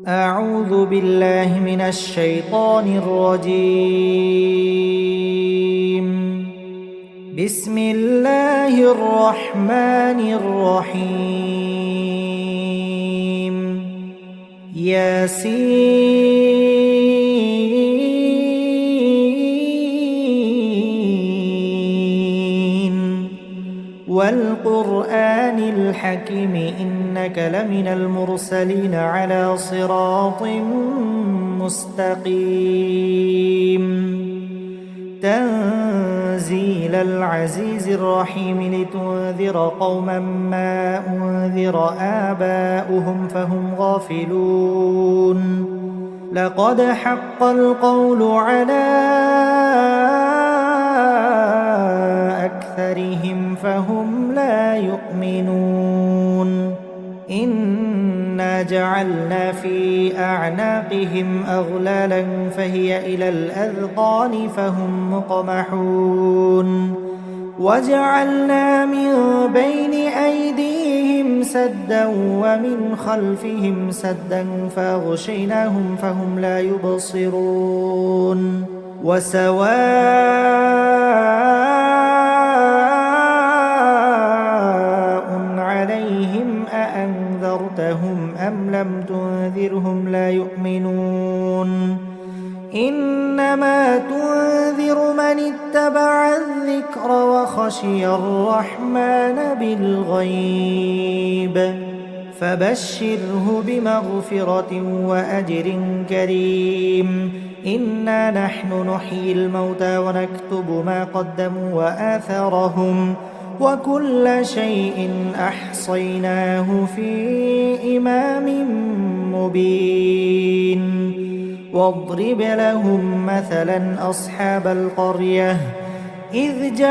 أعوذ بالله من الشيطان الرجيم. بسم الله الرحمن الرحيم. ياسين والقرآن الحكيم إنك لمن المرسلين على صراط مستقيم. تنزيل العزيز الرحيم لتنذر قوما ما أنذر آباؤهم فهم غافلون. لقد حق القول على أكثرهم فهم لا يؤمنون. إنا جعلنا في أعناقهم أغلالا فهي إلى الأذقان فهم مقمحون. وجعلنا من بين أيديهم سدا ومن خلفهم سدا فأغشيناهم فهم لا يبصرون. أأنذرتهم أم لم تنذرهم لا يؤمنون. إنما تنذر من اتبع الذكر وخشي الرحمن بالغيب فبشره بمغفرة وأجر كريم. إنا نحن نحيي الموتى ونكتب ما قدموا وآثارهم وكل شيء أحصيناه في إمام مبين. واضرب لهم مثلا أصحاب القرية إذ جاءها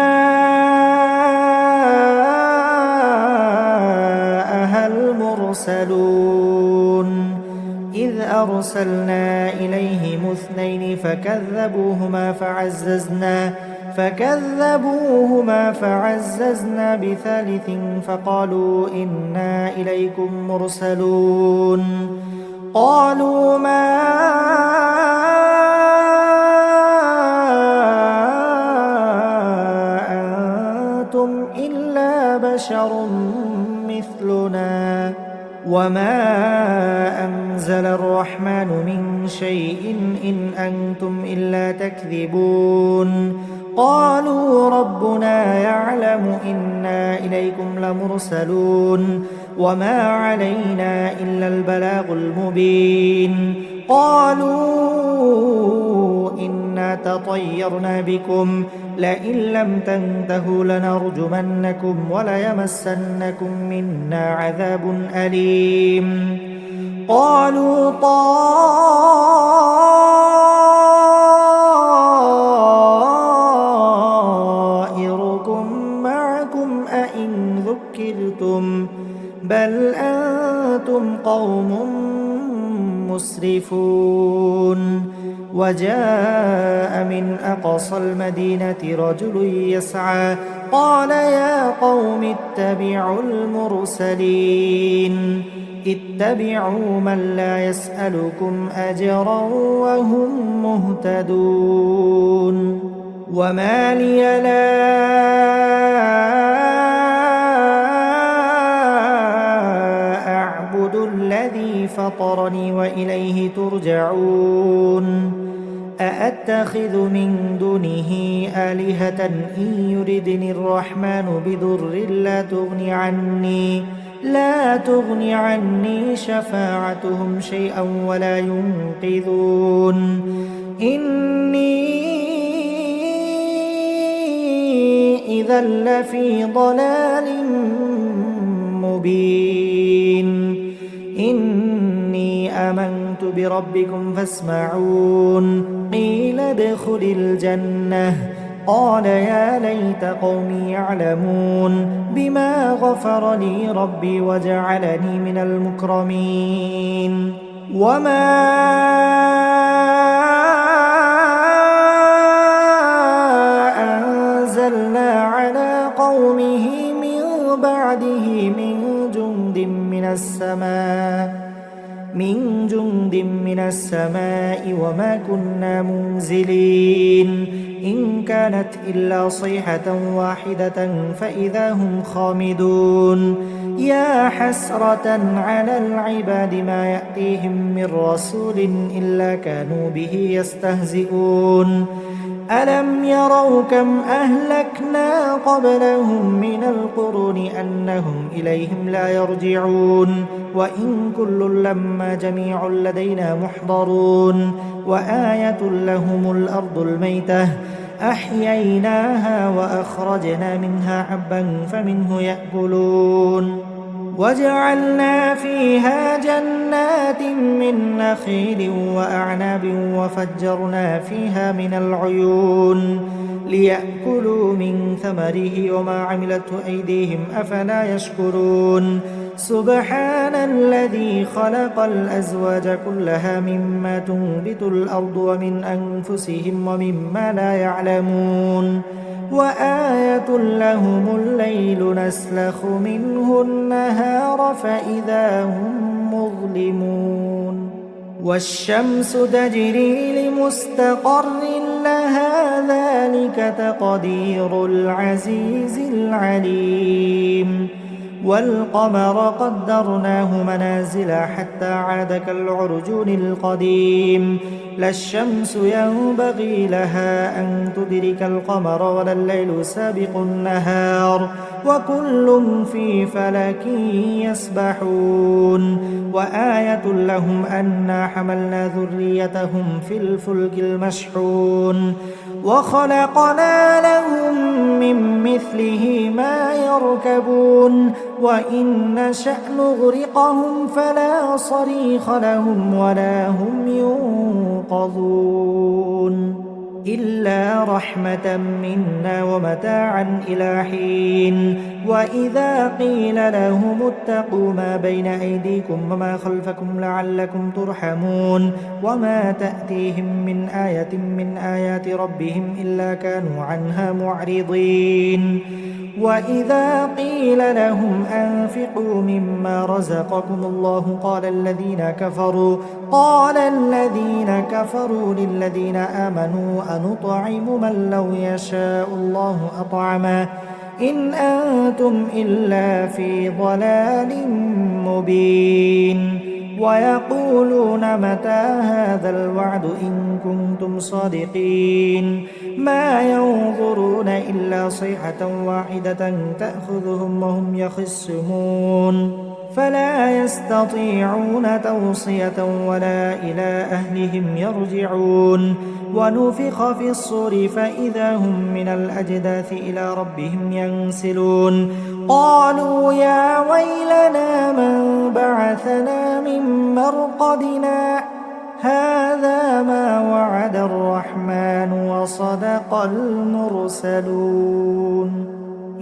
المرسلون إذ أرسلنا إليهم اثنين فكذبوهما فعززنا بثالث فقالوا إنا إليكم مرسلون. قالوا ما أنتم إلا بشر مثلنا وما أنزل الرحمن من شيء إن أنتم إلا تكذبون. قالوا ربنا يعلم إنا إليكم لمرسلون وما علينا إلا البلاغ المبين. قالوا إنا تطيرنا بكم لئن لم تنتهوا لنرجمنكم وليمسنكم منا عذاب أليم. قالوا طائركم معكم أئن ذكرتم بل أنتم قوم مسرفون. وجاء من أقصى المدينة رجل يسعى قال يا قوم اتبعوا المرسلين اتبعوا من لا يسألكم أجرا وهم مهتدون. وما لي لا أعبد الذي فطرني وإليه ترجعون. أأتخذ من دونه آلهة إن يردني الرحمن بضر لا تغني عني شفاعتهم شيئا ولا ينقذون. إني إذا لفي ضلال مبين. إني آمنت بربكم فاسمعون. قيل ادخل الجنة قال يا ليت قومي يعلمون بما غفر لي ربي وجعلني من المكرمين. وما أنزلنا على قومه من بعده من جند جند من السماء وما كنا منزلين إن كانت إلا صيحة واحدة فإذا هم خامدون يا حسرة على العباد ما يأتيهم من رسول إلا كانوا به يستهزئون ألم يروا كم أهلكنا قبلهم من القرون أنهم إليهم لا يرجعون وإن كل لما جميع لدينا محضرون وآية لهم الأرض الميتة أحييناها وأخرجنا منها حبا فمنه يأكلون وجعلنا فيها جنات من نخيل وأعناب وفجرنا فيها من العيون ليأكلوا من ثمره وما عملته أيديهم أفلا يشكرون سبحان الذي خلق الأزواج كلها مما تنبت الأرض ومن أنفسهم ومما لا يعلمون وآية لهم الليل نسلخ منه النهار فإذا هم مظلمون والشمس تجري لمستقر لها ذلك تقدير العزيز العليم والقمر قدرناه منازل حتى عاد كالعرجون القديم لا الشمس ينبغي لها أن تدرك القمر ولا الليل سابق النهار وكل في فلك يسبحون وآية لهم أنا حملنا ذريتهم في الفلك المشحون وخلقنا لهم من مثله ما يركبون وإن نشأ نغرقهم فلا صريخ لهم ولا هم ينقذون إلا رحمة منا ومتاعا إلى حين وإذا قيل لهم اتقوا ما بين أيديكم وما خلفكم لعلكم ترحمون وما تأتيهم من آية من آيات ربهم إلا كانوا عنها معرضين وإذا قيل لهم أنفقوا مما رزقكم الله قال الذين كفروا للذين آمنوا أنطعم من لو يشاء الله أطعمه إن أنتم إلا في ضلال مبين ويقولون متى هذا الوعد إن كنتم صادقين ما ينظرون إلا صيحة واحدة تأخذهم وهم يخصمون فلا يستطيعون توصية ولا إلى أهلهم يرجعون ونفخ في الصور فإذا هم من الأجداث إلى ربهم ينسلون قالوا يا ويلنا من بعثنا من مرقدنا هذا ما وعد الرحمن وصدق المرسلون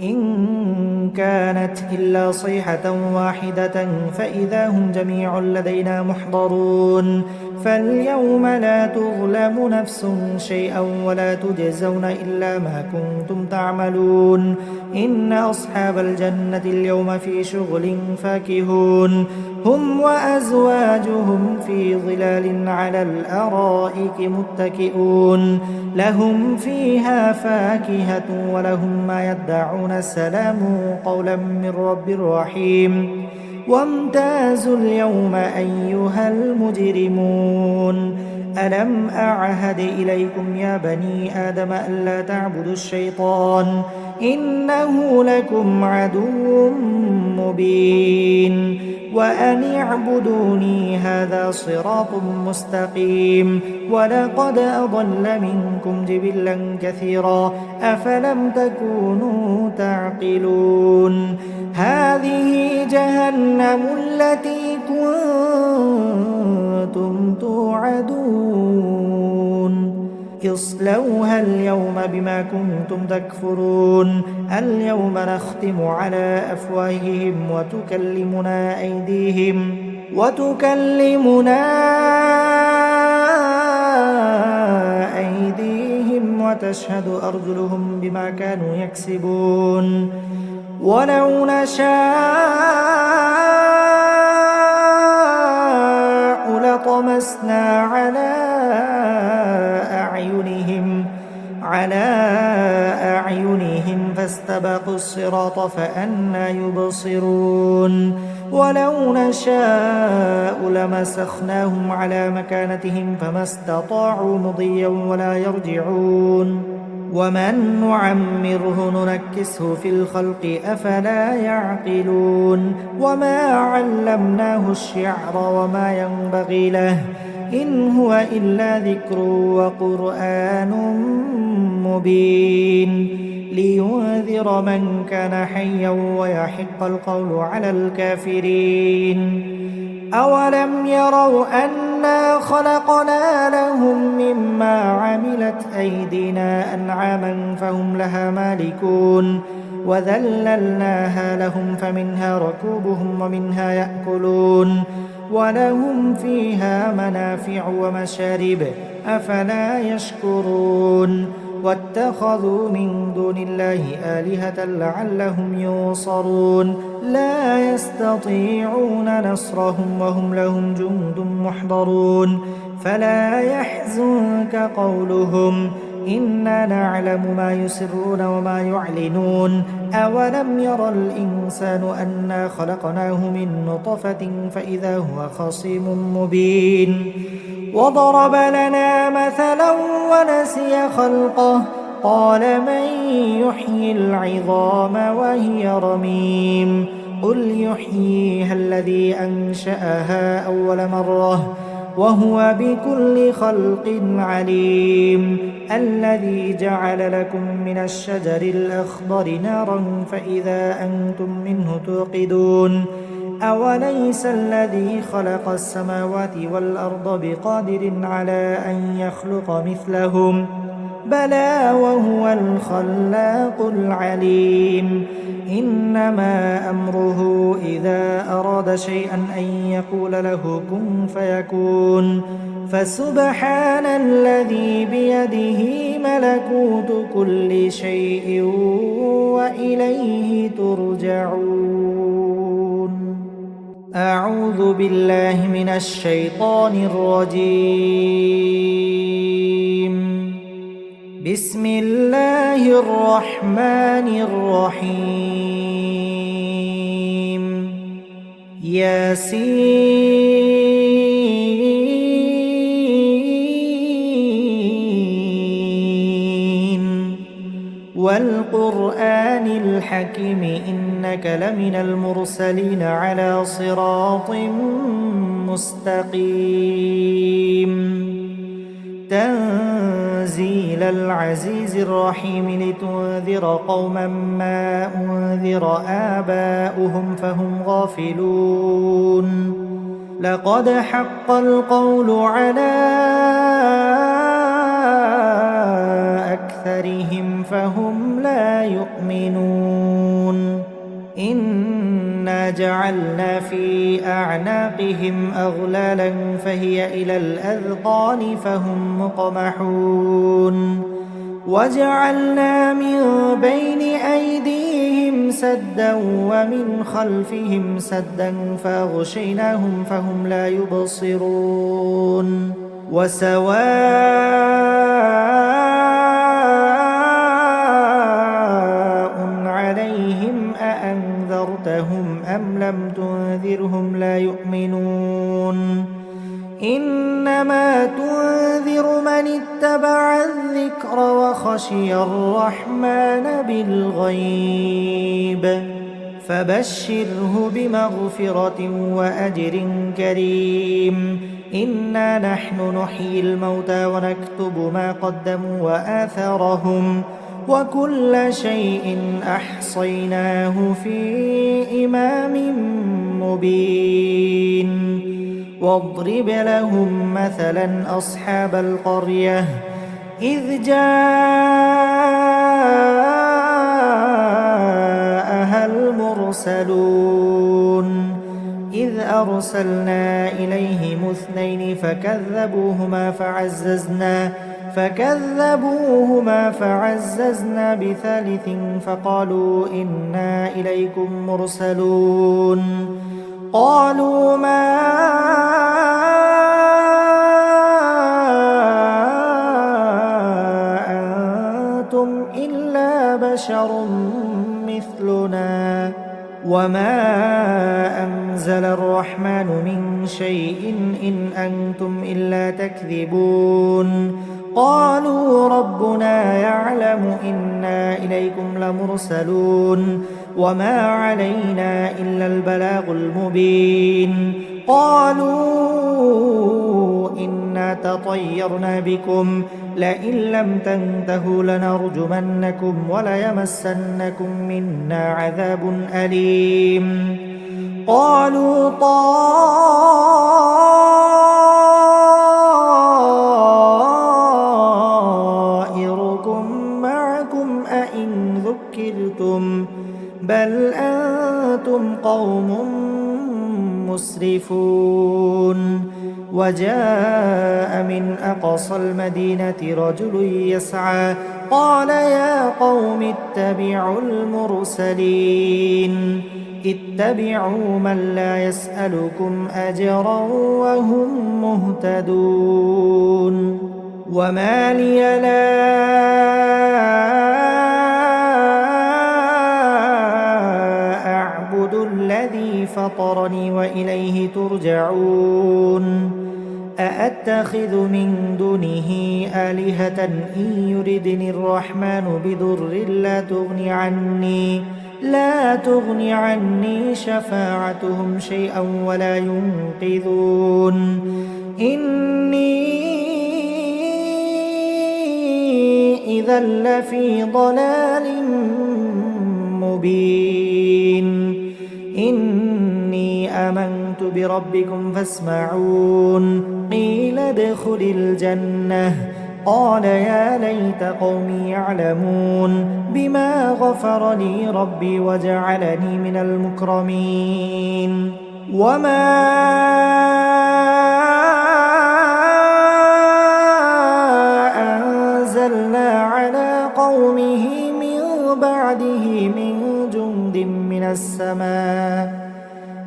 إن كانت إلا صيحة واحدة فإذا هم جميع لدينا محضرون فاليوم لا تظلم نفس شيئا ولا تجزون إلا ما كنتم تعملون إن أصحاب الجنة اليوم في شغل فاكهون هم وأزواجهم في ظلال على الأرائك متكئون لهم فيها فاكهة ولهم ما يدعون سلام قولا من رب رحيم وامتازوا اليوم أيها المجرمون ألم أعهد إليكم يا بني آدم ألا تعبدوا الشيطان إنه لكم عدو مبين وأن اعبدوني هذا صراط مستقيم ولقد أضل منكم جبلا كثيرا أفلم تكونوا تعقلون هذه جهنم التي كنتم توعدون اصلوها اليوم بما كنتم تكفرون اليوم نختم على أفواههم وتكلمنا أيديهم وتشهد أرجلهم بما كانوا يكسبون ولو نشاء فطمسنا على أعينهم فاستبقوا الصراط فأنى يبصرون ولو نشاء لمسخناهم على مكانتهم فما استطاعوا مضيا ولا يرجعون ومن نعمره ننكسه في الخلق أفلا يعقلون وما علمناه الشعر وما ينبغي له إن هو إلا ذكر وقرآن مبين لينذر من كان حيا ويحق القول على الكافرين أولم يروا أنا خلقنا لهم مما عملت أيدينا أنعاما فهم لها مالكون وذللناها لهم فمنها ركوبهم ومنها يأكلون ولهم فيها منافع ومشارب أفلا يشكرون واتخذوا من دون الله آلهة لعلهم ينصرون لا يستطيعون نصرهم وهم لهم جند محضرون فلا يحزنك قولهم إنا نعلم ما يسرون وما يعلنون أولم ير الإنسان أنا خلقناه من نطفة فإذا هو خصيم مبين وضرب لنا مثلا ونسي خلقه قال من يحيي العظام وهي رميم قل يحييها الذي أنشأها أول مرة وهو بكل خلق عليم الذي جعل لكم من الشجر الأخضر نارا فإذا أنتم منه توقدون أوليس الذي خلق السماوات والأرض بقادر على أن يخلق مثلهم بلى وهو الخلاق العليم إنما أمره إذا أراد شيئا أن يقول له كن فيكون فسبحان الذي بيده ملكوت كل شيء وإليه ترجعون أعوذ بالله من الشيطان الرجيم بسم الله الرحمن الرحيم ياسين والقرآن الحكيم إنك لمن المرسلين على صراط مستقيم تنزيل العزيز الرحيم لتنذر قوما ما أنذر آباؤهم فهم غافلون لقد حق القول على أكثرهم فهم لا يؤمنون إنا جعلنا في أعناقهم أغلالا فهي إلى الأذقان فهم مقمحون وجعلنا من بين أيديهم سدا ومن خلفهم سدا فأغشيناهم فهم لا يبصرون أأنذرتهم أم لم تنذرهم لا يؤمنون إنما تنذر من اتبع الذكر وخشي الرحمن بالغيب فبشره بمغفرة وأجر كريم إنا نحن نحيي الموتى ونكتب ما قدموا وآثارهم وكل شيء أحصيناه في إمام مبين واضرب لهم مثلا أصحاب القرية إذ جاءها المرسلون إذ أرسلنا إليهم اثنين فكذبوهما فعززنا بثالث فقالوا إنا إليكم مرسلون قالوا ما بشر مثلنا وما أنزل الرحمن من شيء إن أنتم إلا تكذبون قالوا ربنا يعلم إنا إليكم لمرسلون وما علينا إلا البلاغ المبين قالوا إنا تطيرنا بكم لئن لم تنتهوا لنرجمنكم وليمسنكم منا عذاب أليم قالوا طائركم معكم أئن ذكرتم بل أنتم قوم مسرفون وجاء من أقصى المدينة رجل يسعى قال يا قوم اتبعوا المرسلين اتبعوا من لا يسألكم أجرا وهم مهتدون وما لي لا أعبد الذي فطرني وإليه ترجعون أأتخذ من دونه آلهة إن يردني الرحمن بضر لا تغني عني شفاعتهم شيئا ولا ينقذون إني إذا لفي ضلال مبين إني آمنت بربكم فاسمعون قيل ادخل الجنة قال يا ليت قومي يعلمون بما غفر لي ربي وجعلني من المكرمين وما أنزلنا على قومه من بعده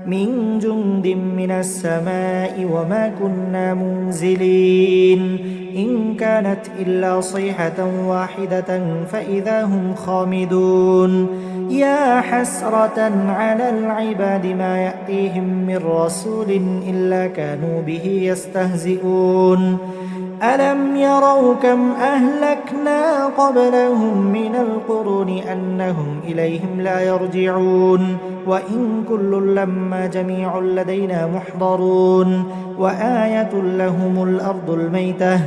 من جند من السماء وما كنا منزلين إن كانت إلا صيحة واحدة فإذا هم خامدون يا حسرة على العباد ما يأتيهم من رسول إلا كانوا به يستهزئون ألم يروا كم أهلكنا قبلهم من القرون أنهم إليهم لا يرجعون وإن كل لما جميع لدينا محضرون وآية لهم الأرض الميتة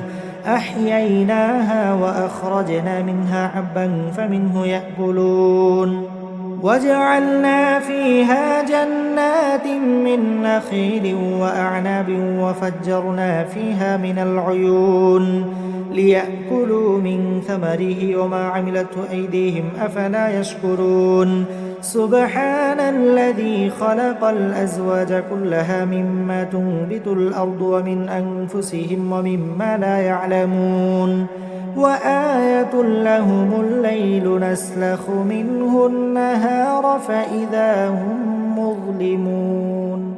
أحييناها وأخرجنا منها حبا فمنه يأكلون وجعلنا فيها جنات من نخيل وأعناب وفجرنا فيها من العيون ليأكلوا من ثمره وما عملته أيديهم أفلا يشكرون سبحان الذي خلق الأزواج كلها مما تنبت الأرض ومن أنفسهم ومما لا يعلمون وآية لهم الليل نسلخ منه النهار فإذا هم مظلمون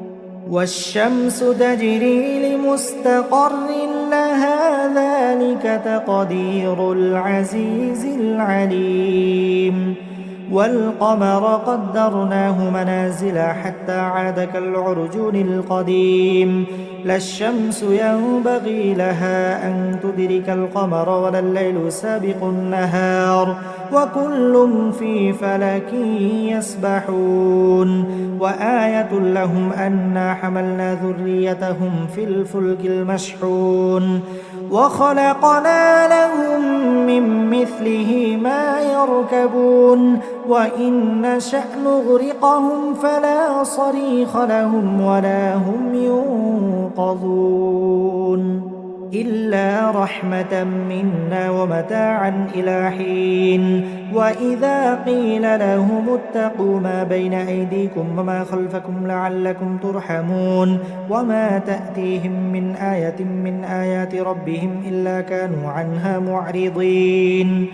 والشمس تجري لمستقر لها ذلك تقدير العزيز العليم والقمر قدرناه منازل حتى عاد كالعرجون القديم لا الشمس ينبغي لها أن تدرك القمر ولا الليل سابق النهار وكل في فلك يسبحون وآية لهم أنا حملنا ذريتهم في الفلك المشحون وخلقنا لهم من مثله ما يركبون وإن نشأ نغرقهم فلا صريخ لهم ولا هم ينقذون إلا رحمة منا ومتاعا إلى حين وإذا قيل لهم اتقوا ما بين أيديكم وما خلفكم لعلكم ترحمون وما تأتيهم من آية من آيات ربهم إلا كانوا عنها معرضين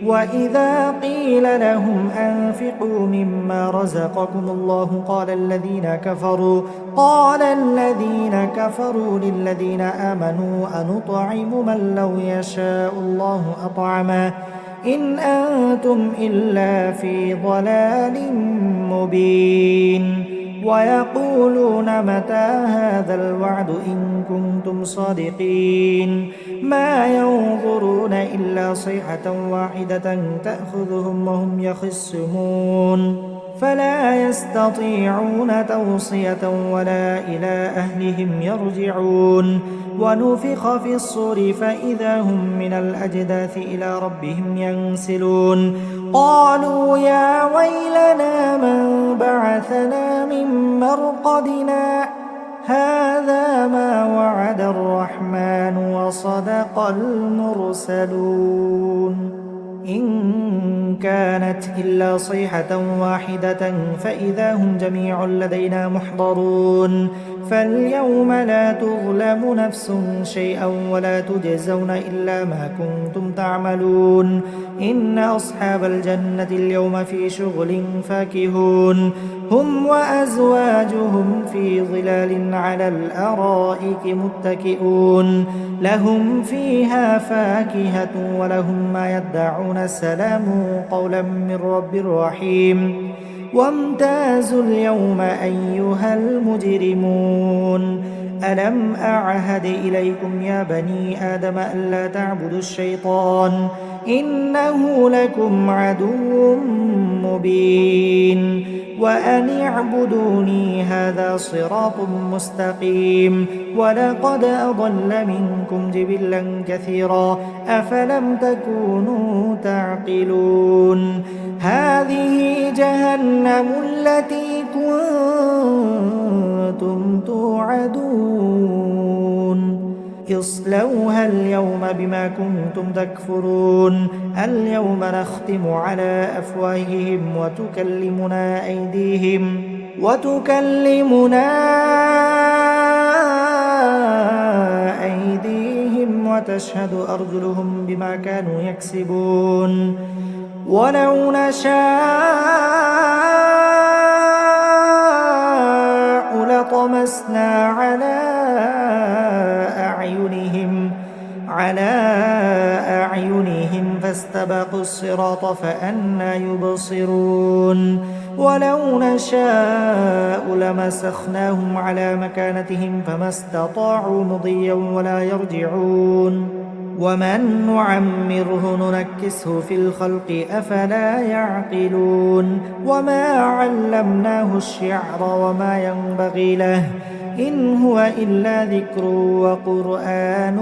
وإذا قيل لهم أنفقوا مما رزقكم الله قال الذين كفروا للذين آمنوا أنطعم من لو يشاء الله أطعمه إن أنتم إلا في ضلال مبين ويقولون متى هذا الوعد إن كنتم صادقين ما ينظرون إلا صيحة واحدة تأخذهم وهم يخصمون فلا يستطيعون توصية ولا إلى أهلهم يرجعون ونفخ في الصور فإذا هم من الأجداث إلى ربهم ينسلون قالوا يا ويلنا من بعثنا من مرقدنا هذا ما وعد الرحمن وصدق المرسلون إن كانت إلا صيحة واحدة فإذا هم جميع لدينا محضرون فاليوم لا تظلم نفس شيئا ولا تجزون إلا ما كنتم تعملون إن أصحاب الجنة اليوم في شغل فاكهون هم وأزواجهم في ظلال على الأرائك متكئون لهم فيها فاكهة ولهم ما يدعون السلام قولا من رب رحيم وامتازوا اليوم أيها المجرمون ألم أعهد إليكم يا بني آدم ألا تعبدوا الشيطان إنه لكم عدو مبين وأن اعبدوني هذا صراط مستقيم ولقد أضل منكم جبلا كثيرا أفلم تكونوا تعقلون هذه جهنم التي كنتم توعدون اصلوها اليوم بما كنتم تكفرون اليوم نختم على أفواههم وتكلمنا أيديهم وتشهد أرجلهم بما كانوا يكسبون ولو نشاء لطمسنا على أعينهم فاستبقوا الصراط فأنى يبصرون ولو نشاء لمسخناهم على مكانتهم فما استطاعوا مضيا ولا يرجعون ومن نعمره ننكسه في الخلق أفلا يعقلون وما علمناه الشعر وما ينبغي له إن هو إلا ذكر وقرآن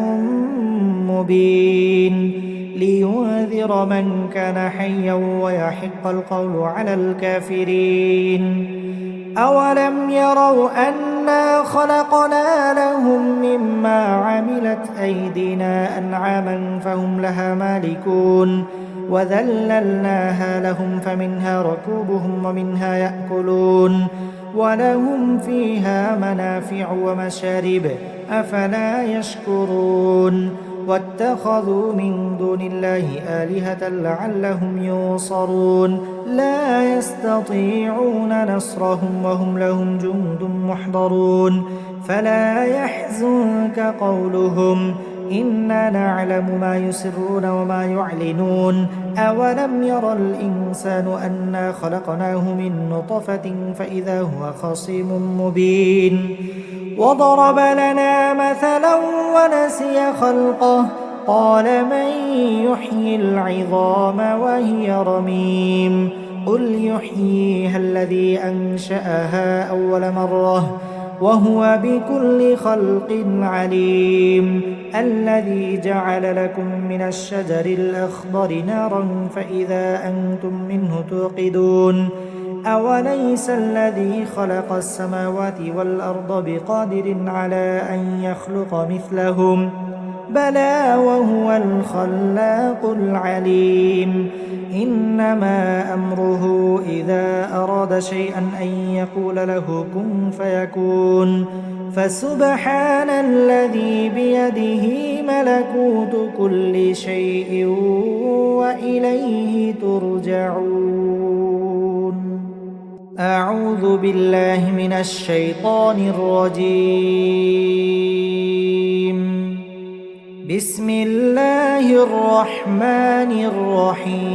مبين لينذر من كان حيا ويحق القول على الكافرين أولم يروا أنا خلقنا لهم مما عملت أيدينا أنعاما فهم لها مالكون وذللناها لهم فمنها ركوبهم ومنها يأكلون ولهم فيها منافع ومشارب أفلا يشكرون واتخذوا من دون الله آلهة لعلهم ينصرون لا يستطيعون نصرهم وهم لهم جند محضرون فلا يحزنك قولهم إنا نعلم ما يسرون وما يعلنون أولم ير الإنسان أنا خلقناه من نطفة فإذا هو خصيم مبين وضرب لنا مثلا ونسي خلقه قال من يحيي العظام وهي رميم قل يحييها الذي أنشأها أول مرة وهو بكل خلق عليم الذي جعل لكم من الشجر الأخضر نارا فإذا أنتم منه توقدون أوليس الذي خلق السماوات والأرض بقادر على أن يخلق مثلهم بلى وهو الخلاق العليم إنما أمره إذا أراد شيئا أن يقول له كن فيكون فسبحان الذي بيده ملكوت كل شيء وإليه ترجعون أعوذ بالله من الشيطان الرجيم بسم الله الرحمن الرحيم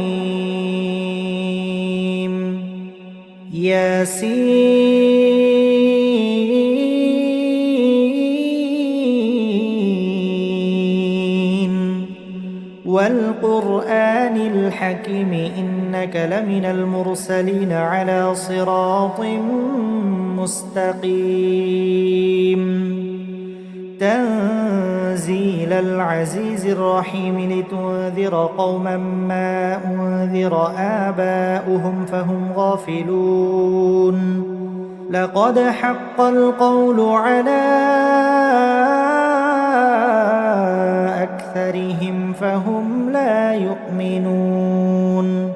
ياسين والقرآن الحكيم إنك لمن المرسلين على صراط مستقيم تنزيل العزيز الرحيم لتنذر قوما ما أنذر آباؤهم فهم غافلون لقد حق القول على أكثرهم فهم لا يؤمنون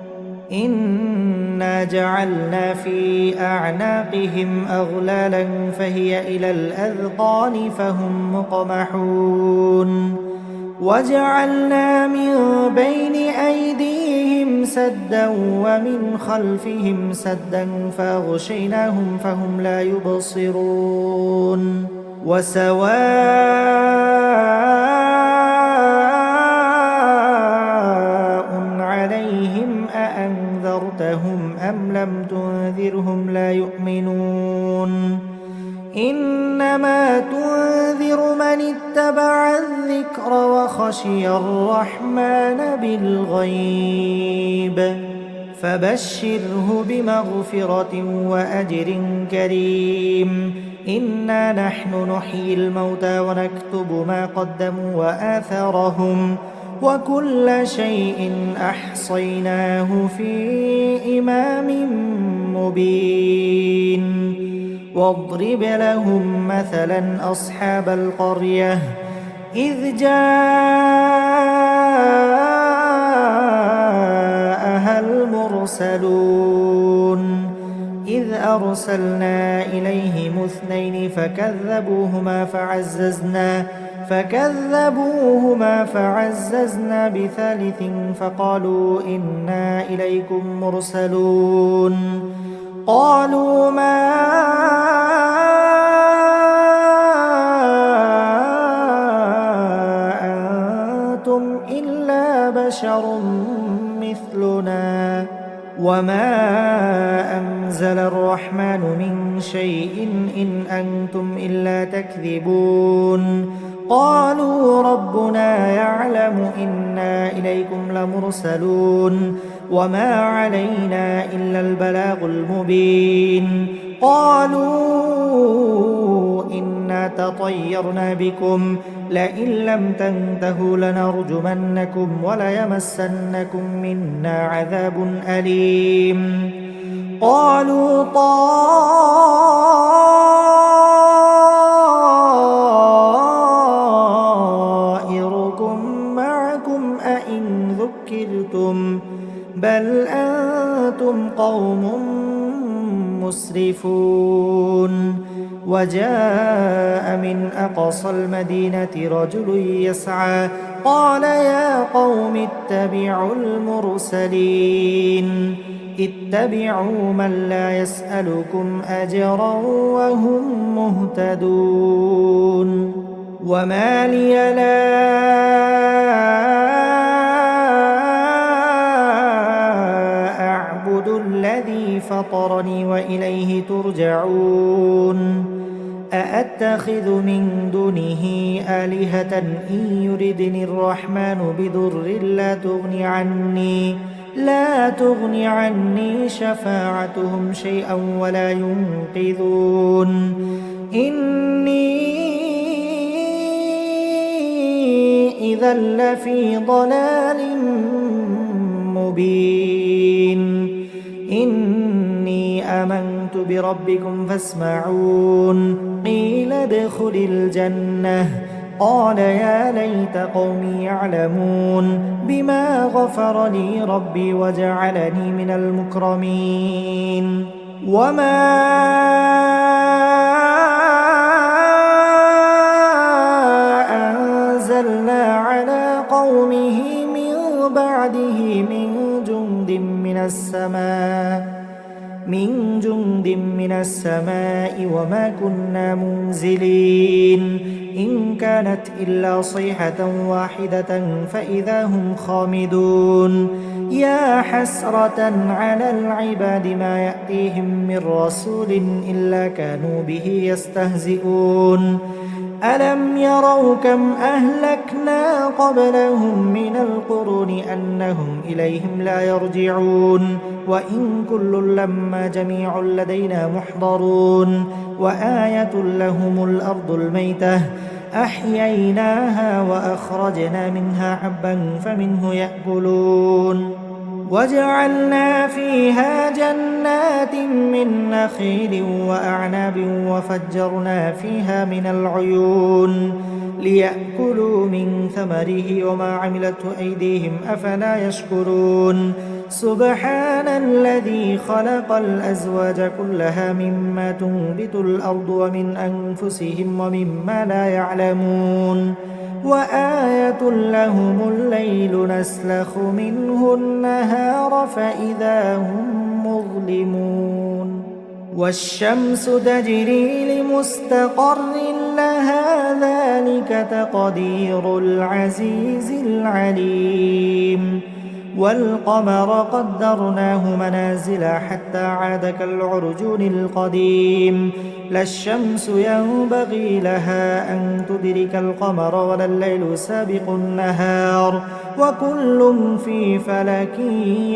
إنا جعلنا في أعناقهم أغلالا فهي إلى الأذقان فهم مقمحون وجعلنا من بين أيديهم سدا ومن خلفهم سدا فأغشيناهم فهم لا يبصرون أأنذرتهم أم لم تنذرهم لا يؤمنون إنما تنذر من اتبع الذكر وخشي الرحمن بالغيب فبشره بمغفرة وأجر كريم إنا نحن نحيي الموتى ونكتب ما قدموا وآثارهم وكل شيء أحصيناه في إمام مبين واضرب لهم مثلا أصحاب القرية إذ جاءها المرسلون إذ أرسلنا إليهم اثنين فكذبوهما فعززنا بثالث فقالوا إنا إليكم مرسلون قالوا ما أنتم إلا بشر مثلنا وما أنزل الرحمن من شيء إن أنتم إلا تكذبون قالوا ربنا يعلم إنا إليكم لمرسلون وما علينا إلا البلاغ المبين قالوا إنا تطيرنا بكم لئن لم تنتهوا لنرجمنكم وليمسنكم منا عذاب أليم قالوا طائركم معكم أئن ذكرتم بل أنتم قوم مسرفون وجاء من أقصى المدينة رجل يسعى قال يا قوم اتبعوا المرسلين اتبعوا من لا يسألكم أجرا وهم مهتدون وما لي لا أعبد الذي فطرني وإليه ترجعون أأتخذ من دونه آلهة إن يردني الرحمن بضر لا تغني عني شفاعتهم شيئا ولا ينقذون إني إذا لفي ضلال مبين إني آمنت بربكم فاسمعون قيل ادخل الجنة قال يا ليت قومي يعلمون بما غفر لي ربي وجعلني من المكرمين وما أنزلنا على قومه من بعده من جند من السماء وما كنا منزلين إن كانت إلا صيحة واحدة فإذا هم خامدون يا حسرة على العباد ما يأتيهم من رسول إلا كانوا به يستهزئون ألم يروا كم أهلكنا قبلهم من القرون أنهم إليهم لا يرجعون وإن كل لما جميع لدينا محضرون وآية لهم الأرض الميتة أحييناها وأخرجنا منها حبا فمنه يأكلون وجعلنا فيها جنات من نخيل وأعناب وفجرنا فيها من العيون ليأكلوا من ثمره وما عملته أيديهم أفلا يشكرون سبحان الذي خلق الأزواج كلها مما تنبت الأرض ومن أنفسهم ومما لا يعلمون وآية لهم الليل نسلخ منه النهار فإذا هم مظلمون والشمس تجري لمستقر لها ذلك تقدير العزيز العليم والقمر قدرناه منازل حتى عاد كالعرجون القديم لا الشمس ينبغي لها أن تدرك القمر ولا الليل سابق النهار وكل في فلك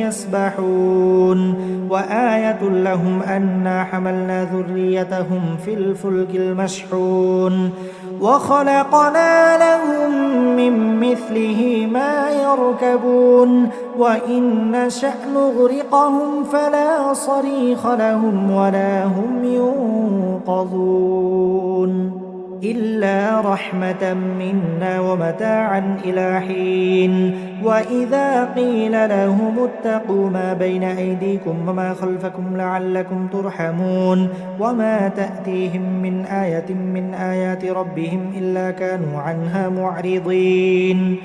يسبحون وآية لهم أنا حملنا ذريتهم في الفلك المشحون وخلقنا لهم من مثله ما يركبون وإن نشأ نغرقهم فلا صريخ لهم ولا هم ينقذون إلا رحمة منا ومتاعا إلى حين وإذا قيل لهم اتقوا ما بين أيديكم وما خلفكم لعلكم ترحمون وما تأتيهم من آية من آيات ربهم إلا كانوا عنها معرضين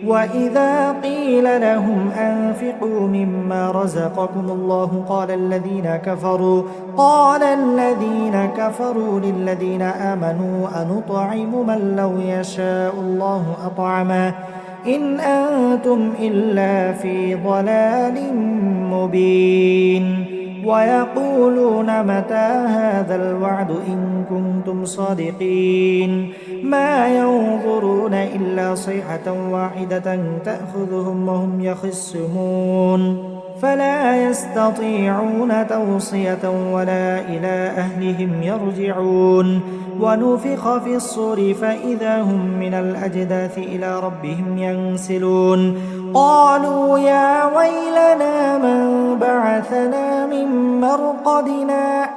وإذا قيل لهم أنفقوا مما رزقكم الله قال الذين كفروا للذين آمنوا أنطعم من لو يشاء الله أطعمه إن أنتم إلا في ضلال مبين ويقولون متى هذا الوعد إن كنتم صادقين ما ينظرون إلا صيحة واحدة تأخذهم وهم يخصمون فلا يستطيعون توصية ولا إلى أهلهم يرجعون ونفخ في الصور فإذا هم من الأجداث إلى ربهم ينسلون قالوا يا ويلنا من بعثنا من مرقدنا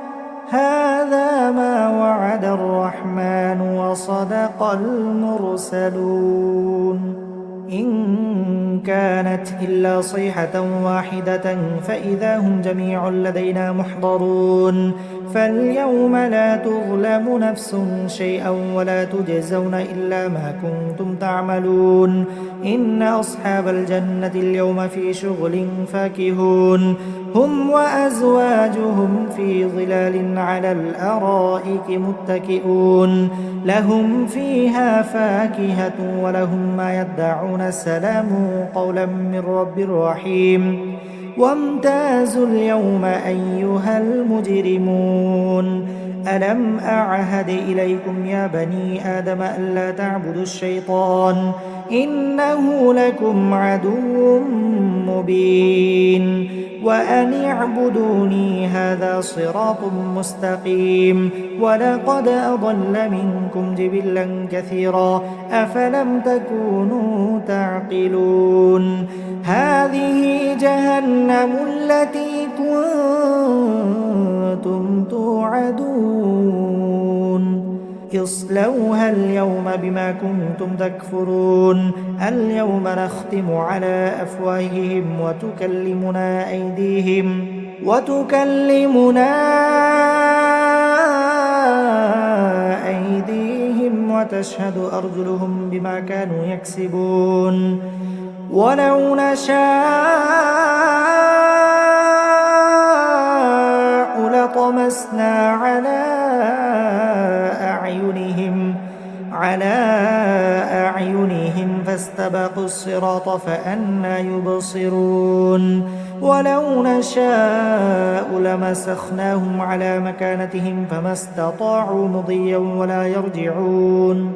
هذا ما وعد الرحمن وصدق المرسلون إن كانت إلا صيحة واحدة فإذا هم جميع لدينا محضرون فاليوم لا تظلم نفس شيئا ولا تجزون إلا ما كنتم تعملون إن أصحاب الجنة اليوم في شغل فاكهون هم وأزواجهم في ظلال على الأرائك متكئون لهم فيها فاكهة ولهم ما يدعون سلام قولا من رب رحيم وامتازوا اليوم أيها المجرمون ألم أعهد إليكم يا بني آدم ألا تعبدوا الشيطان إنه لكم عدو مبين وأن اعبدوني هذا صراط مستقيم ولقد أضل منكم جبلا كثيرا أفلم تكونوا تعقلون هذه جهنم التي كنتم توعدون اصلوها اليوم بما كنتم تكفرون اليوم نختم على أفواههم وتكلمنا أيديهم وتشهد أرجلهم بما كانوا يكسبون ولو نشاء لطمسنا على أعينهم فاستبقوا الصراط فأنى يبصرون ولو نشاء لمسخناهم على مكانتهم فما استطاعوا مضيا ولا يرجعون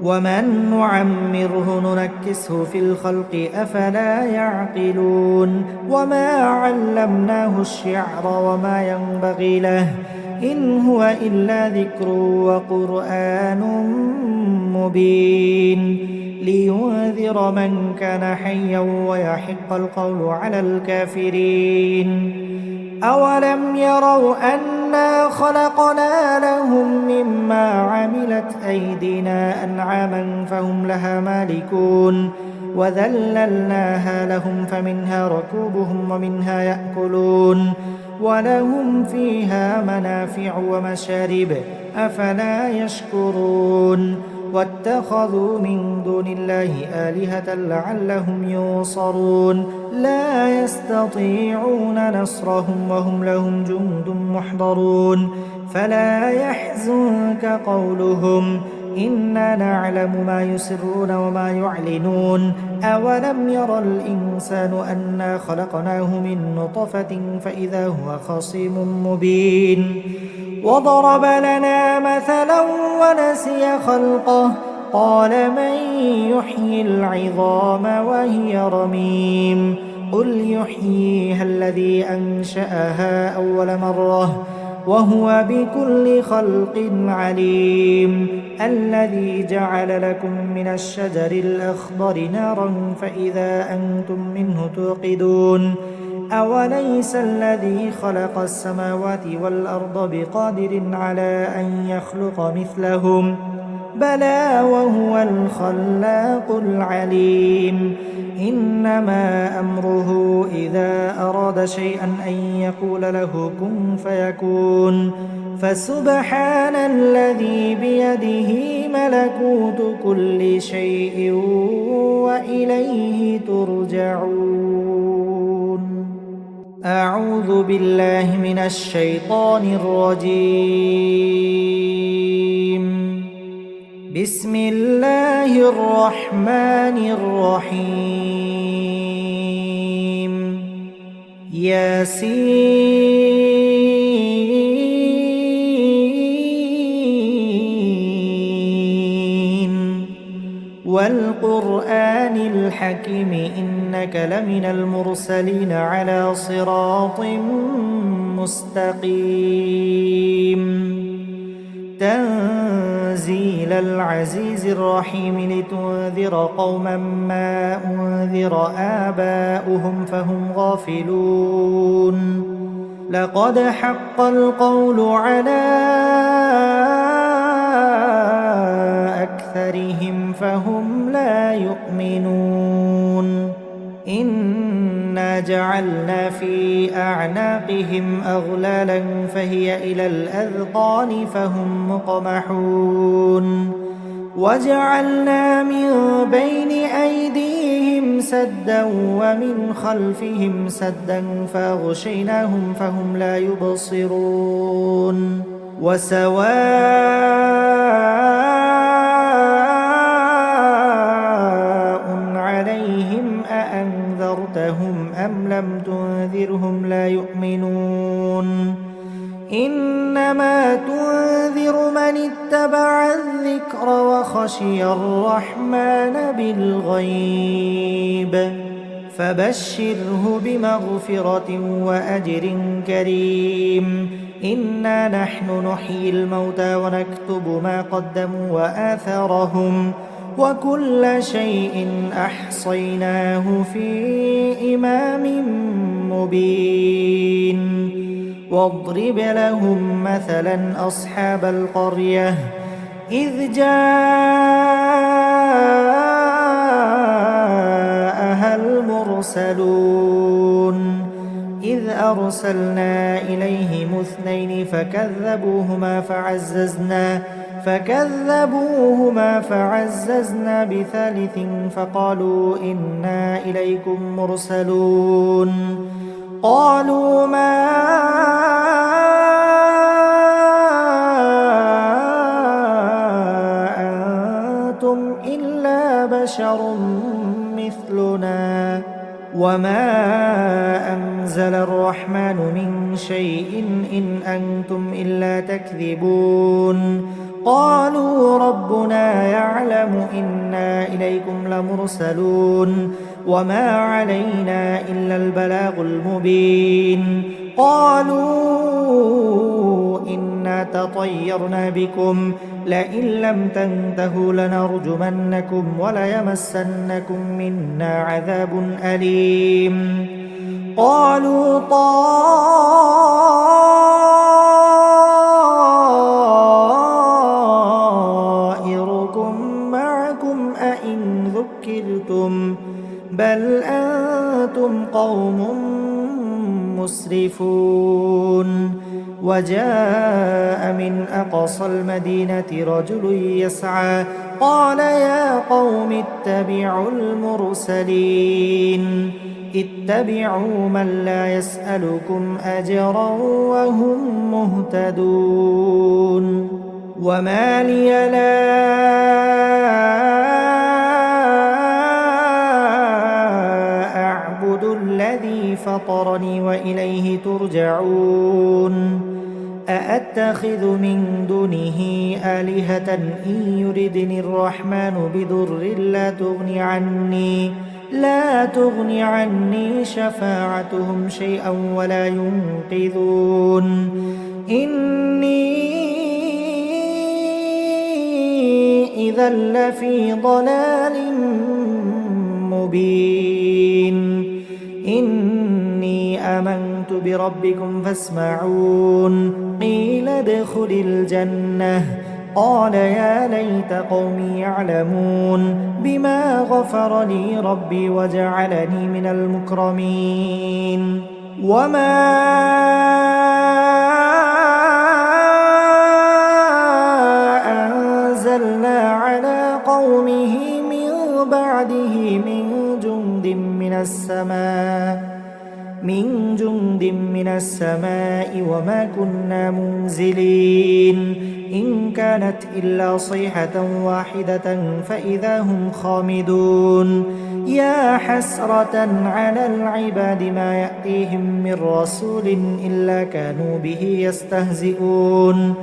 ومن نعمره ننكسه في الخلق أفلا يعقلون وما علمناه الشعر وما ينبغي له إن هو إلا ذكر وقرآن مبين لينذر من كان حيا ويحق القول على الكافرين أولم يروا أنا خلقنا لهم مما عملت أيدينا أنعاما فهم لها مالكون وذللناها لهم فمنها ركوبهم ومنها يأكلون ولهم فيها منافع ومشارب أفلا يشكرون واتخذوا من دون الله آلهة لعلهم ينصرون لا يستطيعون نصرهم وهم لهم جند محضرون فلا يحزنك قولهم إنا نعلم ما يسرون وما يعلنون أولم ير الإنسان أنا خلقناه من نطفة فإذا هو خصيم مبين وضرب لنا مثلا ونسي خلقه قال من يحيي العظام وهي رميم قل يحييها الذي أنشأها أول مرة وهو بكل خلق عليم الذي جعل لكم من الشجر الأخضر نارا فإذا أنتم منه توقدون أوليس الذي خلق السماوات والأرض بقادر على أن يخلق مثلهم بلى وهو الخلاق العليم إنما أمره إذا أراد شيئا أن يقول له كن فيكون فسبحان الذي بيده ملكوت كل شيء وإليه ترجعون أعوذ بالله من الشيطان الرجيم بسم الله الرحمن الرحيم ياسين والقرآن الحكيم إنك لمن المرسلين على صراط مستقيم تنزيل العزيز الرحيم لتنذر قوما ما أنذر آباؤهم فهم غافلون لقد حق القول على أكثرهم فهم لا يؤمنون إنا جعلنا في أعناقهم أغلالا فهي إلى الأذقان فهم مقمحون وجعلنا من بين أيديهم سدا ومن خلفهم سدا فأغشيناهم فهم لا يبصرون أأنذرتهم أم لم تنذرهم لا يؤمنون إنما تنذر من اتبع الذكر وخشي الرحمن بالغيب فبشره بمغفرة وأجر كريم إنا نحن نحيي الموتى ونكتب ما قدموا وآثارهم وكل شيء أحصيناه في إمام مبين واضرب لهم مثلا أصحاب القرية إذ جاءها المرسلون إذ أرسلنا إليهم اثنين فكذبوهما فعززنا بثالث فقالوا إنا إليكم مرسلون قالوا ما بشر مثلنا وما أنزل الرحمن من شيء إن أنتم إلا تكذبون قالوا ربنا يعلم إنا إليكم لمرسلون وما علينا إلا البلاغ المبين قالوا إنا تطيرنا بكم لئن لم تنتهوا لنرجمنكم وليمسنكم منا عذاب أليم قالوا طائركم معكم أئن ذكرتم بل أنتم قوم مسرفون وجاء من أقصى المدينة رجل يسعى قال يا قوم اتبعوا المرسلين اتبعوا من لا يسألكم أجرا وهم مهتدون وما لي لا أعبد الذي فطرني وإليه ترجعون أأتخذ من دونه آلهة إن يردني الرحمن بضر لا تغني عني شفاعتهم شيئا ولا ينقذون إني إذا لفي ضلال مبين إني آمنت بربكم فاسمعون قيل ادخل الجنة قال يا ليت قومي يعلمون بما غفر لي ربي وجعلني من المكرمين وما أنزلنا على قومه من بعده من جند من السماء وما كنا منزلين إن كانت إلا صيحة واحدة فإذا هم خامدون يا حسرة على العباد ما يأتيهم من رسول إلا كانوا به يستهزئون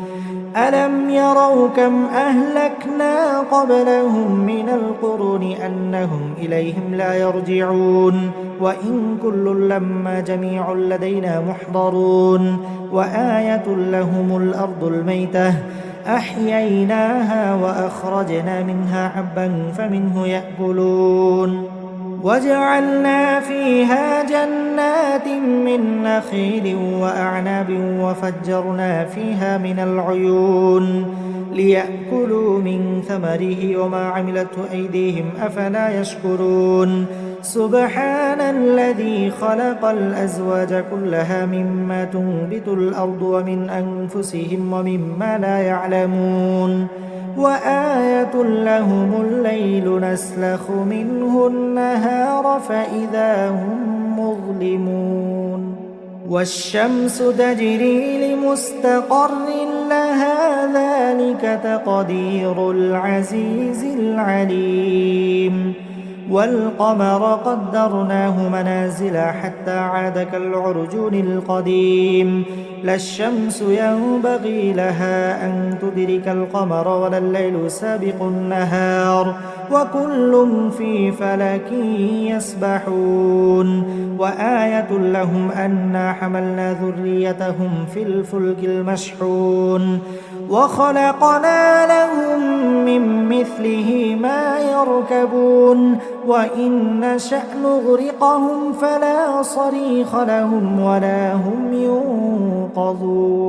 ألم يروا كم أهلكنا قبلهم من القرون أنهم إليهم لا يرجعون وإن كل لما جميع لدينا محضرون وآية لهم الأرض الميتة أحييناها وأخرجنا منها حبا فمنه يأكلون وجعلنا فيها جنات من نخيل وأعناب وفجرنا فيها من العيون ليأكلوا من ثمره وما عملته أيديهم أفلا يشكرون سبحان الذي خلق الأزواج كلها مما تنبت الأرض ومن أنفسهم ومما لا يعلمون وآية لهم الليل نسلخ منه النهار فإذا هم مظلمون والشمس تجري لمستقر لها ذلك تقدير العزيز العليم والقمر قدرناه منازل حتى عاد كالعرجون القديم لا الشمس ينبغي لها أن تدرك القمر ولا الليل سابق النهار وكل في فلك يسبحون وآية لهم أنا حملنا ذريتهم في الفلك المشحون وخلقنا لهم من مثله ما يركبون وإن نشأ نغرقهم فلا صريخ لهم ولا هم ينقذون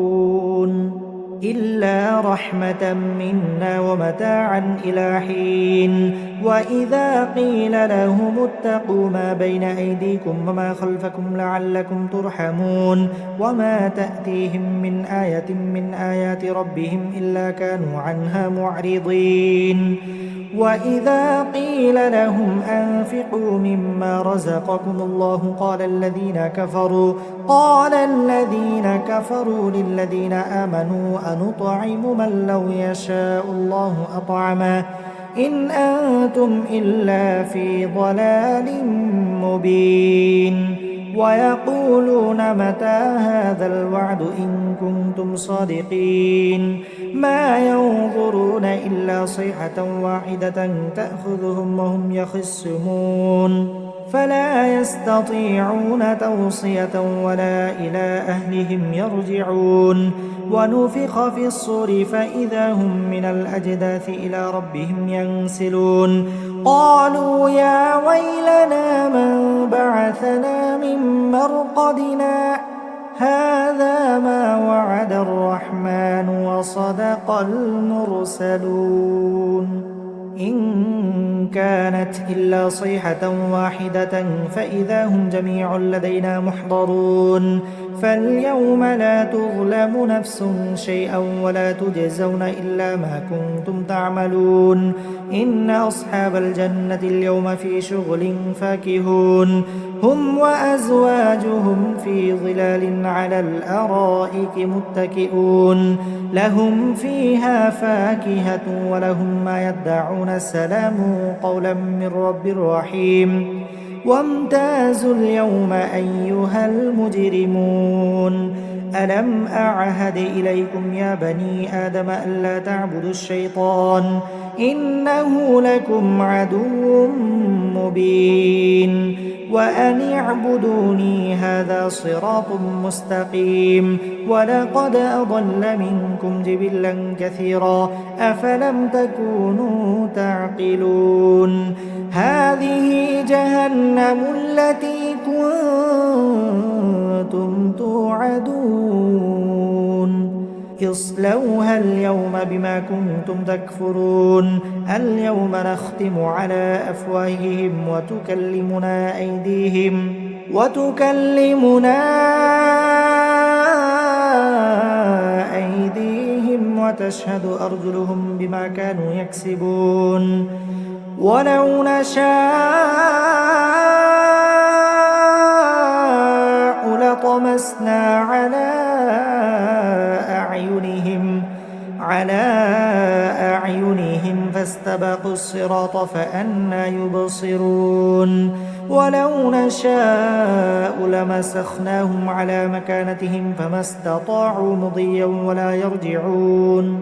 إلا رحمة منا ومتاعا إلى حين وإذا قيل لهم اتقوا ما بين أيديكم وما خلفكم لعلكم ترحمون وما تأتيهم من آية من آيات ربهم إلا كانوا عنها معرضين وإذا قيل لهم أنفقوا مما رزقكم الله قال الذين كفروا للذين آمنوا أنطعم من لو يشاء الله أطعمه إن أنتم إلا في ضلال مبين ويقولون متى هذا الوعد إن كنتم صادقين ما ينظرون إلا صيحة واحدة تأخذهم وهم يخصمون فلا يستطيعون توصية ولا إلى أهلهم يرجعون ونفخ في الصور فإذا هم من الأجداث إلى ربهم ينسلون قالوا يا ويلنا من بعثنا من مرقدنا هذا ما وعد الرحمن وصدق المرسلون إن كانت إلا صيحة واحدة فإذا هم جميع لدينا محضرون فاليوم لا تظلم نفس شيئا ولا تجزون إلا ما كنتم تعملون إن أصحاب الجنة اليوم في شغل فاكهون هم وأزواجهم في ظلال على الأرائك متكئون لهم فيها فاكهة ولهم ما يدعون السلام قولا من رب رحيم وامتازوا اليوم أيها المجرمون ألم أعهد إليكم يا بني آدم ألا تعبدوا الشيطان إنه لكم عدو مبين وأن اعبدوني هذا صراط مستقيم ولقد أضل منكم جبلا كثيرا أفلم تكونوا تعقلون هذه جهنم التي كنتم توعدون اصلوها اليوم بما كنتم تكفرون اليوم نختم على أفواههم وتكلمنا أيديهم وتشهد أرجلهم بما كانوا يكسبون ولو نشاء لطمسنا على أعينهم فاستبقوا الصراط فأنى يبصرون ولو نشاء لمسخناهم على مكانتهم فما استطاعوا مضيا ولا يرجعون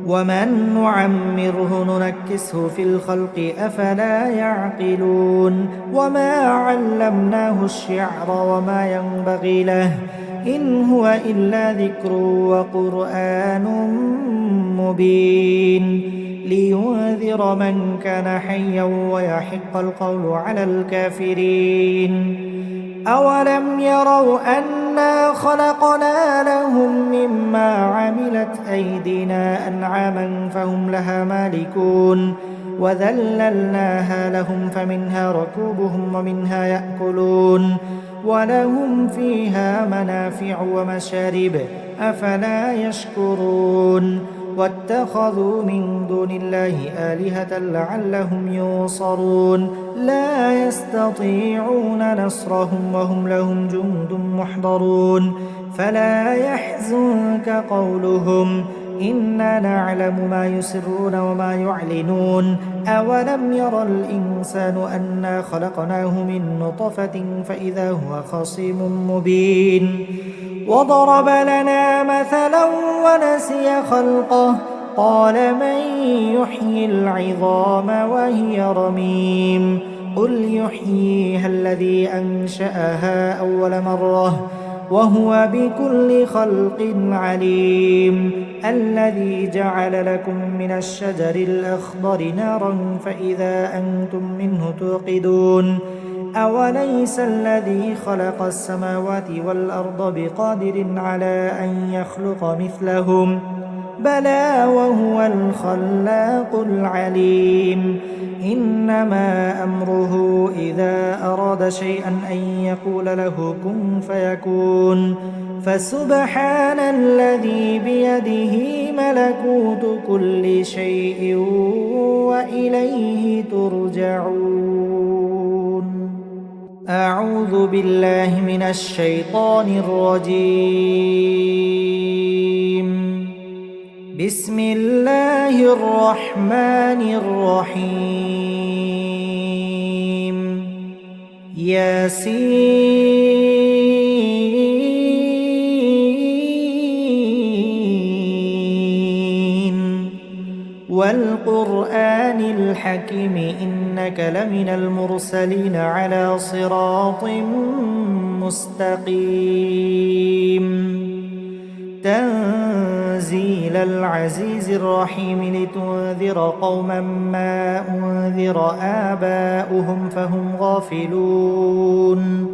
ومن نعمره ننكسه في الخلق أفلا يعقلون وما علمناه الشعر وما ينبغي له إن هو إلا ذكر وقرآن مبين لينذر من كان حيا ويحق القول على الكافرين أولم يروا أنا خلقنا لهم مما عملت أيدينا أنعاما فهم لها مالكون وذللناها لهم فمنها ركوبهم ومنها يأكلون ولهم فيها منافع ومشارب أفلا يشكرون واتخذوا من دون الله آلهة لعلهم ينصرون لا يستطيعون نصرهم وهم لهم جند محضرون فلا يحزنك قولهم إنا نعلم ما يسرون وما يعلنون أولم ير الإنسان أنا خلقناه من نطفة فإذا هو خصيم مبين وضرب لنا مثلا ونسي خلقه قال من يحيي العظام وهي رميم قل يحييها الذي أنشأها أول مرة وهو بكل خلق عليم الذي جعل لكم من الشجر الأخضر نارا فإذا أنتم منه توقدون أوليس الذي خلق السماوات والأرض بقادر على أن يخلق مثلهم بلى وهو الخلاق العليم إنما أمره إذا أراد شيئا أن يقول له كن فيكون فسبحان الذي بيده ملكوت كل شيء وإليه ترجعون أعوذ بالله من الشيطان الرجيم بسم الله الرحمن الرحيم ياسين والقرآن الحكيم إنك لمن المرسلين على صراط مستقيم تنزيل العزيز الرحيم لتنذر قوما ما أنذر آباؤهم فهم غافلون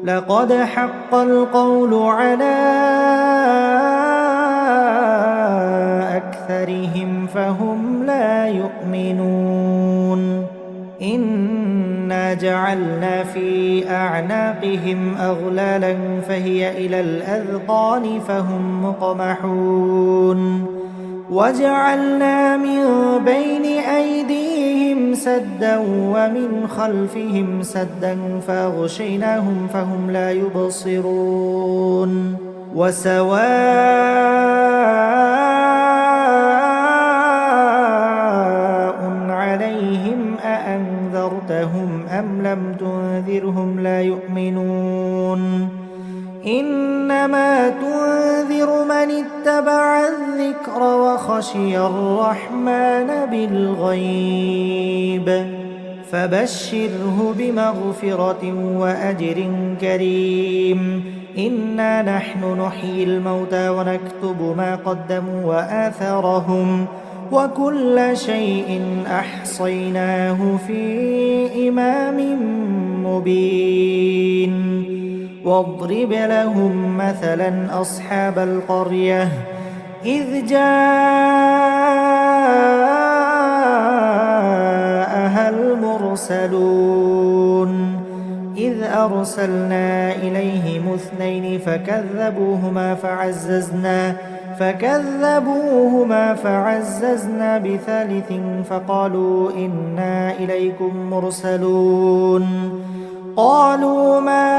لقد حق القول على أكثرهم فهم لا يؤمنون إنا جعلنا في أعناقهم أغلالا فهي إلى الأذقان فهم مقمحون وجعلنا من بين أيديهم سدا ومن خلفهم سدا فأغشيناهم فهم لا يبصرون أأنذرتهم أم لم تنذرهم لا يؤمنون إنما تنذر من اتبع الذكر وخشي الرحمن بالغيب فبشره بمغفرة وأجر كريم إنا نحن نحيي الموتى ونكتب ما قدموا وآثارهم وكل شيء أحصيناه في إمام مبين واضرب لهم مثلا أصحاب القرية إذ جاءها المرسلون إذ أرسلنا إليهم اثنين فكذبوهما فعززنا بثالث فقالوا إنا إليكم مرسلون قالوا ما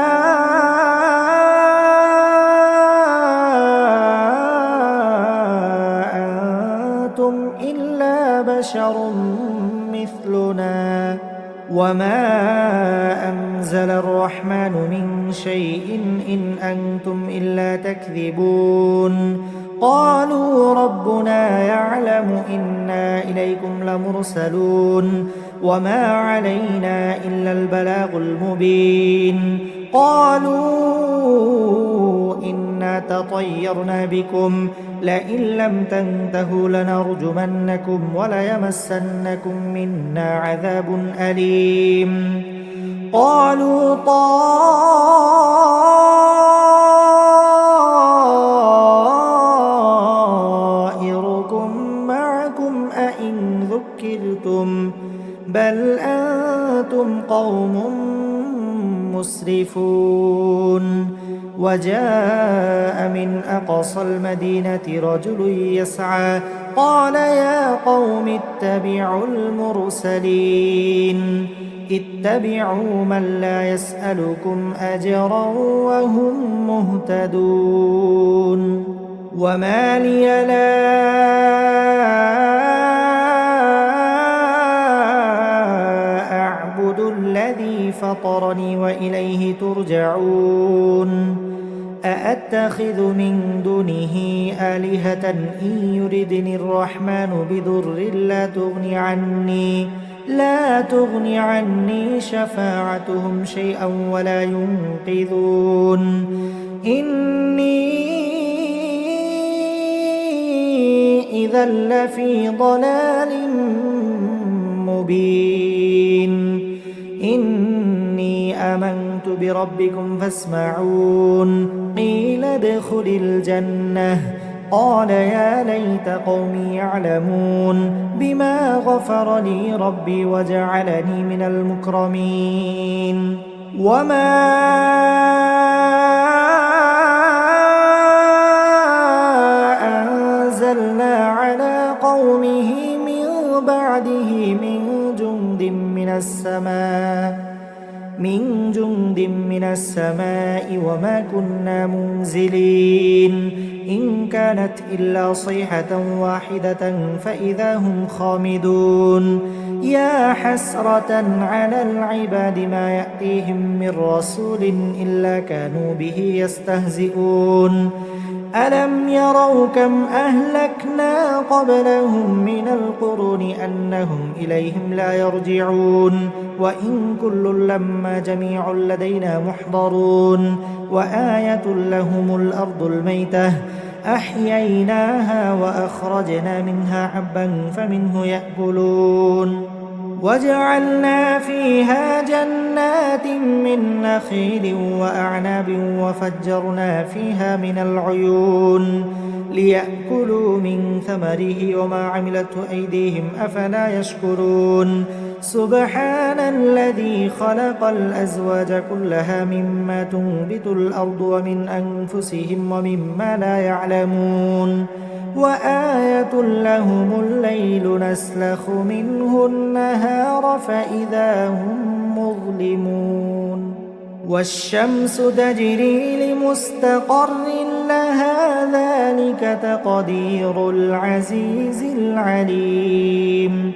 أنتم إلا بشر مثلنا وما أنزل الرحمن من شيء إن أنتم إلا تكذبون قالوا ربنا يعلم إنا إليكم لمرسلون وما علينا إلا البلاغ المبين قالوا إنا تطيرنا بكم لئن لم تنتهوا لنرجمنكم وليمسنكم منا عذاب أليم قالوا طائركم معكم أئن ذكرتم بل أنتم قوم مسرفون وجاء من أقصى المدينة رجل يسعى قال يا قوم اتبعوا المرسلين اتبعوا من لا يسألكم أجرا وهم مهتدون وما لي لا أعبد الذي فطرني وإليه ترجعون أأتخذ من دونه آلهة إن يردني الرحمن بضر لا تغني عني شفاعتهم شيئا ولا ينقذون إني إذا لفي ضلال مبين إني آمنت بربكم فاسمعون قيل ادخل الجنة قال يا ليت قومي يعلمون بما غفر لي ربي وجعلني من المكرمين وما أنزلنا على قومه من بعده من جند من السماء من جند من السماء وما كنا منزلين إن كانت إلا صيحة واحدة فإذا هم خامدون يا حسرة على العباد ما يأتيهم من رسول إلا كانوا به يستهزئون ألم يروا كم أهلكنا قبلهم من القرون أنهم إليهم لا يرجعون وإن كل لما جميع لدينا محضرون وآية لهم الأرض الميتة أحييناها وأخرجنا منها حبا فمنه يأكلون وجعلنا فيها جنات من نخيل وأعناب وفجرنا فيها من العيون ليأكلوا من ثمره وما عملته أيديهم أفلا يشكرون سبحان الذي خلق الأزواج كلها مما تنبت الأرض ومن أنفسهم ومما لا يعلمون وآية لهم الليل نسلخ منه النهار فإذا هم مظلمون والشمس تجري لمستقر لها ذلك تقدير العزيز العليم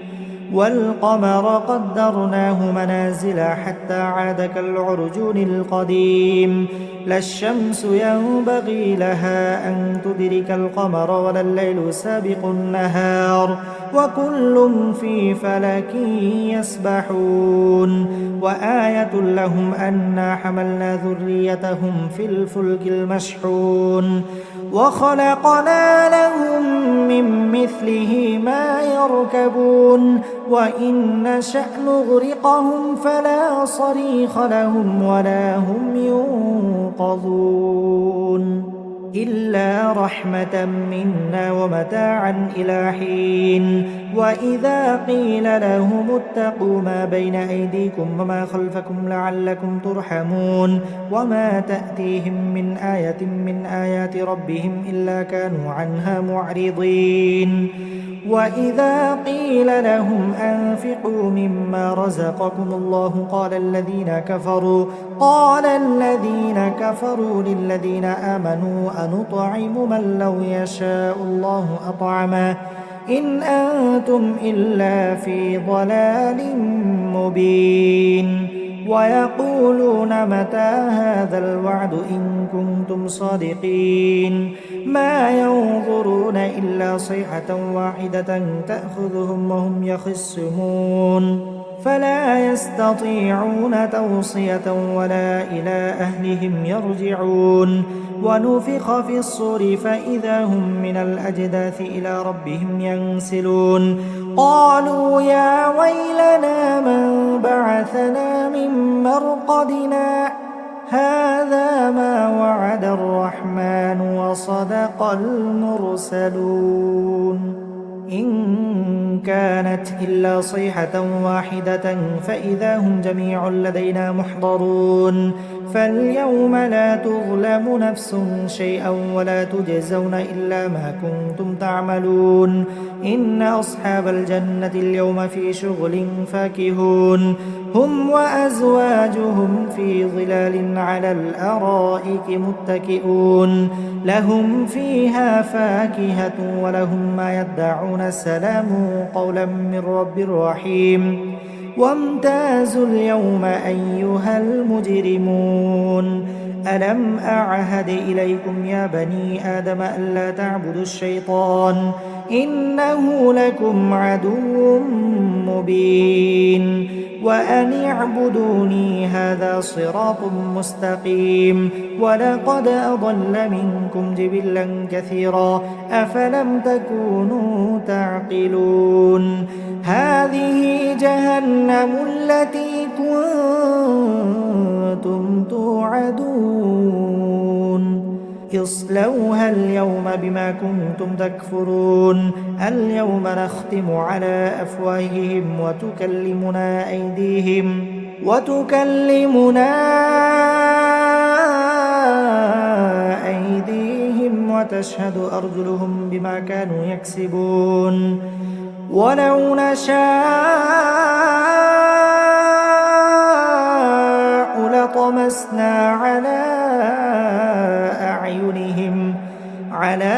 والقمر قدرناه منازل حتى عاد كالعرجون القديم لا الشمس ينبغي لها أن تدرك القمر ولا الليل سابق النهار وكل في فلك يسبحون وآية لهم أنا حملنا ذريتهم في الفلك المشحون وخلقنا لهم من مثله ما يركبون وإن نشأ نغرقهم فلا صريخ لهم ولا هم ينقذون إلا رحمة منا ومتاعا إلى حين وإذا قيل لهم اتقوا ما بين أيديكم وما خلفكم لعلكم ترحمون وما تأتيهم من آية من آيات ربهم إلا كانوا عنها معرضين وإذا قيل لهم أنفقوا مما رزقكم الله قال الذين كفروا للذين آمنوا أنطعم من لو يشاء الله أطعمه إن أنتم إلا في ضلال مبين ويقولون متى هذا الوعد إن كنتم صادقين ما ينظرون إلا صيحة واحدة تأخذهم وهم يخصمون فلا يستطيعون توصية ولا إلى أهلهم يرجعون ونفخ في الصور فإذا هم من الأجداث إلى ربهم ينسلون قالوا يا ويلنا من بعثنا من مرقدنا هذا ما وعد الرحمن وصدق المرسلون إن كانت إلا صيحة واحدة فإذا هم جميع لدينا محضرون فاليوم لا تظلم نفس شيئا ولا تجزون إلا ما كنتم تعملون إن أصحاب الجنة اليوم في شغل فاكهون هم وأزواجهم في ظلال على الأرائك متكئون لهم فيها فاكهة ولهم ما يدعون سلام قولا من رب رحيم وامتازوا اليوم أيها المجرمون ألم أعهد إليكم يا بني آدم ألا تعبدوا الشيطان إنه لكم عدو مبين وأن اعبدوني هذا صراط مستقيم ولقد أضل منكم جبلا كثيرا أفلم تكونوا تعقلون هذه جهنم التي كنتم توعدون اصلوها اليوم بما كنتم تكفرون اليوم نختم على أفواههم وتكلمنا أيديهم وتشهد أرجلهم بما كانوا يكسبون ولو نشاء فطمسنا على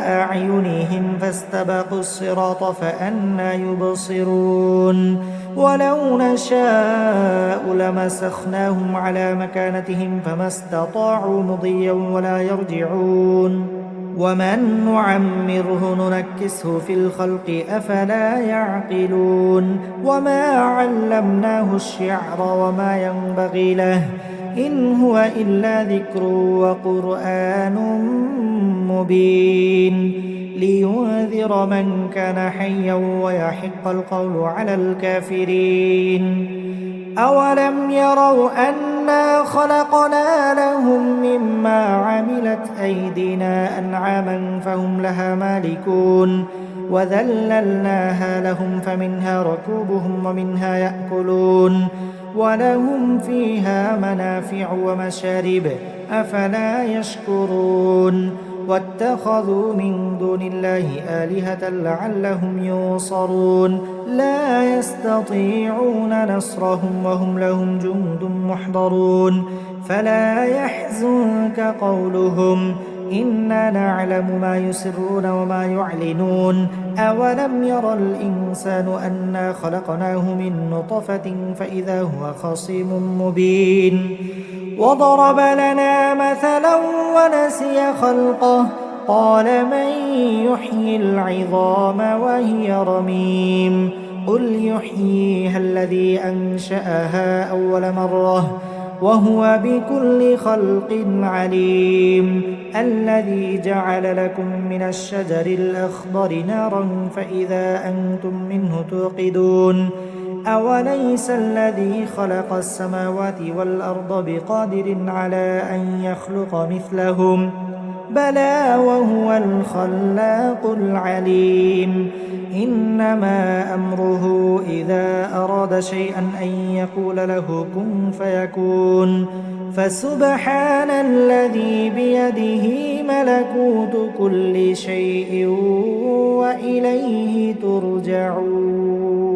أعينهم فاستبقوا الصراط فأنى يبصرون ولو نشاء لمسخناهم على مكانتهم فما استطاعوا مضيا ولا يرجعون ومن نعمره ننكسه في الخلق أفلا يعقلون وما علمناه الشعر وما ينبغي له إن هو إلا ذكر وقرآن مبين لينذر من كان حيا ويحق القول على الكافرين أولم يروا أنا خلقنا لهم مما عملت أيدينا أنعاما فهم لها مالكون وذللناها لهم فمنها ركوبهم ومنها يأكلون ولهم فيها منافع ومشارب أفلا يشكرون واتخذوا من دون الله آلهة لعلهم ينصرون لا يستطيعون نصرهم وهم لهم جند محضرون فلا يحزنك قولهم إنا نعلم ما يسرون وما يعلنون أولم ير الإنسان أنا خلقناه من نطفة فإذا هو خصيم مبين وضرب لنا مثلا ونسي خلقه قال من يحيي العظام وهي رميم قل يحييها الذي أنشأها أول مرة وهو بكل خلق عليم الذي جعل لكم من الشجر الأخضر نارا فإذا أنتم منه توقدون أوليس الذي خلق السماوات والأرض بقادر على أن يخلق مثلهم بلى وهو الخلاق العليم إنما أمره إذا أراد شيئا أن يقول له كن فيكون فسبحان الذي بيده ملكوت كل شيء وإليه ترجعون.